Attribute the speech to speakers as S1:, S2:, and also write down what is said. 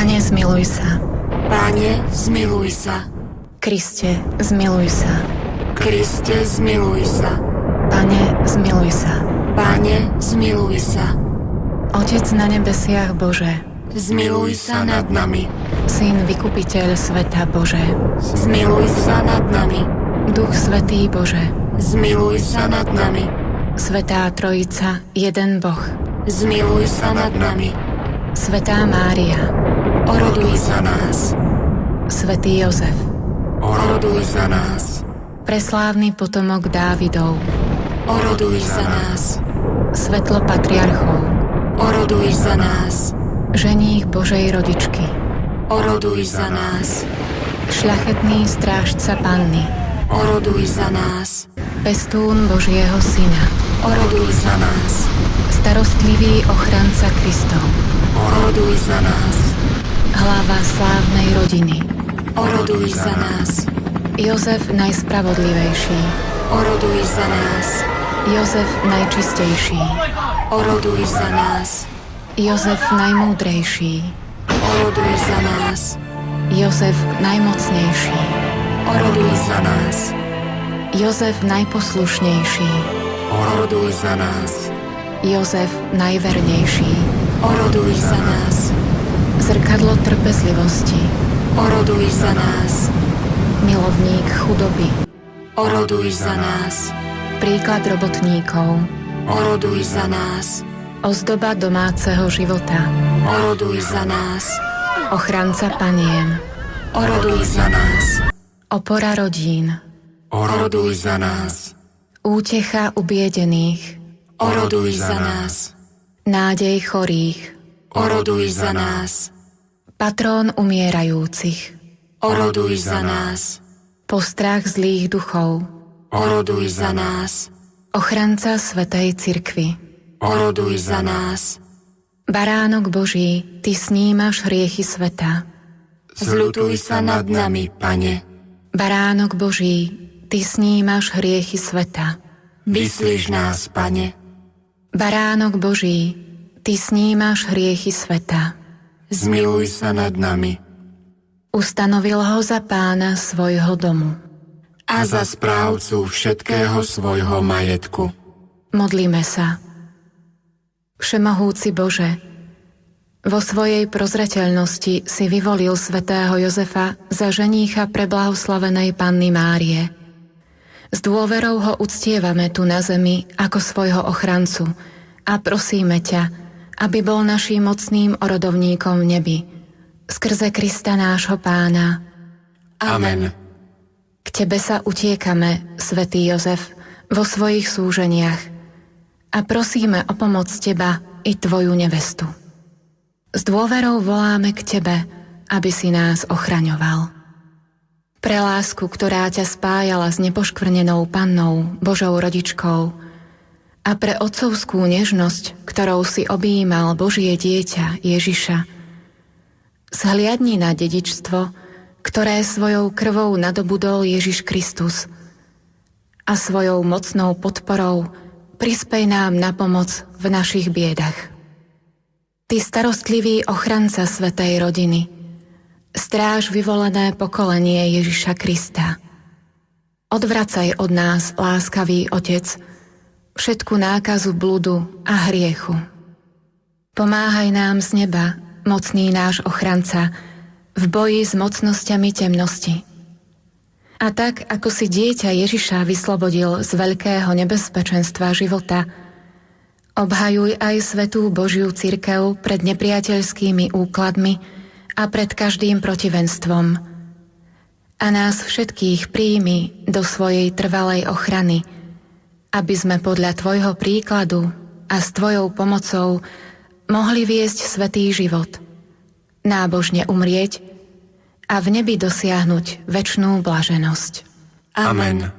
S1: Pane, zmiluj sa.
S2: Pane, zmiluj sa.
S1: Kriste, zmiluj sa.
S2: Kriste, zmiluj sa.
S1: Pane, zmiluj sa.
S2: Pane, zmiluj sa.
S1: Otec na nebesiach Bože,
S2: Zmiluj sa nad nami.
S1: Syn vykupiteľ sveta Bože,
S2: Zmiluj sa nad nami.
S1: Duch Svätý Bože,
S2: Zmiluj sa nad nami.
S1: Svätá Trojica, jeden Boh,
S2: Zmiluj sa nad nami.
S1: Svätá Mária,
S2: Oroduj za nás.
S1: Svätý Jozef,
S2: Oroduj za nás.
S1: preslávny potomok Dávidov,
S2: Oroduj za nás.
S1: svetlo patriarchov,
S2: Oroduj za nás.
S1: ženích Božej rodičky,
S2: Oroduj za nás.
S1: šľachetný strážca Panny,
S2: Oroduj za nás.
S1: pestún Božieho Syna,
S2: Oroduj za nás.
S1: starostlivý ochranca Kristov,
S2: Oroduj za nás.
S1: hlava slávnej rodiny,
S2: Oroduj za nás.
S1: Jozef najspravodlivejší,
S2: Oroduj za nás.
S1: Jozef najčistejší,
S2: Oroduj za nás.
S1: Jozef najmúdrejší,
S2: Oroduj za nás.
S1: Jozef najmocnejší,
S2: Oroduj za nás.
S1: Jozef najposlušnejší,
S2: Oroduj za nás.
S1: Jozef najvernejší,
S2: Oroduj za nás.
S1: zrkadlo trpezlivosti,
S2: Oroduj za nás.
S1: milovník chudoby,
S2: Oroduj za nás.
S1: príklad robotníkov,
S2: Oroduj za nás.
S1: ozdoba domáceho života,
S2: Oroduj za nás.
S1: ochranca panien,
S2: Oroduj za nás.
S1: opora rodín,
S2: Oroduj za nás.
S1: útecha ubiedených,
S2: Oroduj za nás.
S1: nádej chorých,
S2: Oroduj za nás.
S1: patrón umierajúcich,
S2: Oroduj za nás.
S1: postrach zlých duchov,
S2: Oroduj za nás.
S1: ochranca svätej cirkvi,
S2: Oroduj za nás.
S1: baránok Boží, ty snímaš hriechy sveta,
S2: Zľutuj sa nad nami, Pane.
S1: baránok Boží, ty snímaš hriechy sveta,
S2: Vyslíš nás, Pane.
S1: baránok Boží, ty snímaš hriechy sveta,
S2: Zmiluj sa nad nami.
S1: ustanovil ho za pána svojho domu.
S2: A za správcu všetkého svojho majetku.
S1: Modlíme sa. Všemohúci Bože, vo svojej prozreteľnosti si vyvolil svätého Jozefa za ženícha preblahoslavenej Panny Márie. S dôverou ho uctievame tu na zemi ako svojho ochrancu a prosíme ťa, aby bol naším mocným orodovníkom v nebi, skrze Krista nášho Pána.
S2: Amen.
S1: K tebe sa utiekame, svätý Jozef, vo svojich súženiach a prosíme o pomoc teba i tvoju nevestu. S dôverou voláme k tebe, aby si nás ochraňoval. Pre lásku, ktorá ťa spájala s nepoškvrnenou Pannou, Božou rodičkou, a pre otcovskú nežnosť, ktorou si objímal Božie dieťa Ježiša, zhliadni na dedičstvo, ktoré svojou krvou nadobudol Ježiš Kristus, a svojou mocnou podporou prispej nám na pomoc v našich biedach. Ty starostlivý ochranca svätej rodiny, stráž vyvolené pokolenie Ježiša Krista. Odvracaj od nás, láskavý Otec, všetku nákazu bludu a hriechu. Pomáhaj nám z neba, mocný náš ochranca, v boji s mocnosťami temnosti. A tak, ako si dieťa Ježiša vyslobodil z veľkého nebezpečenstva života, obhajuj aj svätú Božiu cirkev pred nepriateľskými úkladmi a pred každým protivenstvom. A nás všetkých príjmi do svojej trvalej ochrany, aby sme podľa tvojho príkladu a s tvojou pomocou mohli viesť svätý život, nábožne umrieť a v nebi dosiahnuť večnú blaženosť.
S2: Amen.